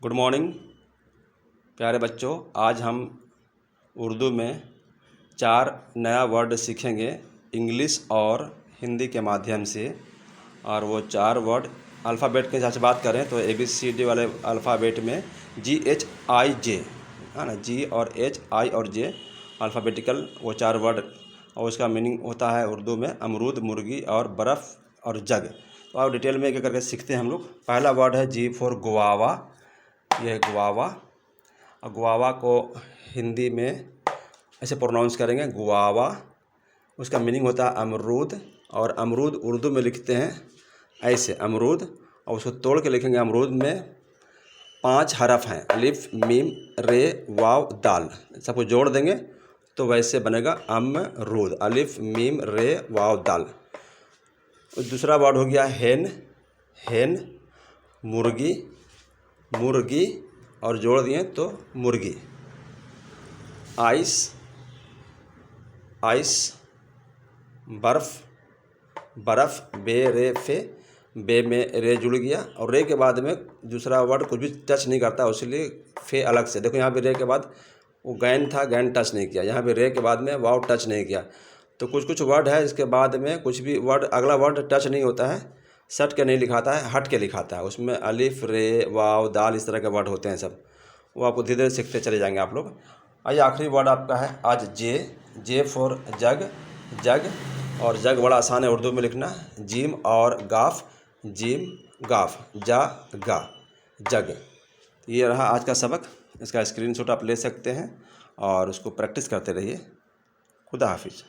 Good morning प्यारे बच्चों। आज हम उर्दू में 4 नया वर्ड सीखेंगे इंग्लिश और हिंदी के माध्यम से। और वो 4 वर्ड अल्फ़ाबेट के हिसाब से बात करें तो ABCD वाले अल्फ़ाबेट में GHIJ है ना, G और H, I और J अल्फ़ाबेटिकल वो 4 वर्ड, और उसका मीनिंग होता है उर्दू में अमरूद, मुर्गी और बर्फ़ और जग। तो आप डिटेल में एक करके सीखते हैं हम लोग। पहला वर्ड है G फॉर गुआवा। यह है गुआवा, और गुआवा को हिंदी में ऐसे प्रोनाउंस करेंगे गुआवा। उसका मीनिंग होता है अमरूद, और अमरूद उर्दू में लिखते हैं ऐसे अमरूद, और उसको तोड़ के लिखेंगे अमरूद में 5 हरफ हैं, अलिफ मीम रे वाव दाल, सबको जोड़ देंगे तो वैसे बनेगा अमरूद, अलिफ मीम रे वाव दाल। दूसरा वर्ड हो गया हेन। हेन मुर्गी, मुर्गी और जोड़ दिए तो मुर्गी। आइस, आइस बर्फ़, बर्फ़ बे रे फे, बे में रे जुड़ गया, और रे के बाद में दूसरा वर्ड कुछ भी टच नहीं करता, इसलिए फे अलग से। देखो यहाँ पे रे के बाद वो गैन था, गैन टच नहीं किया। यहाँ पे रे के बाद में वाव टच नहीं किया। तो कुछ कुछ वर्ड है इसके बाद में कुछ भी वर्ड अगला वर्ड टच नहीं होता है, सट के नहीं लिखाता है, हट के लिखाता है। उसमें अलिफ रे वाव दाल इस तरह के वर्ड होते हैं सब, वो आपको धीरे धीरे सीखते चले जाएंगे आप लोग। आइए आखिरी वर्ड आपका है आज जे। जे फॉर जग, जग, और जग बड़ा आसान है उर्दू में लिखना, जीम और गाफ, जीम गाफ, जा गा जग। ये रहा आज का सबक। इसका स्क्रीनशॉट आप ले सकते हैं और उसको प्रैक्टिस करते रहिए। खुदा हाफिज़।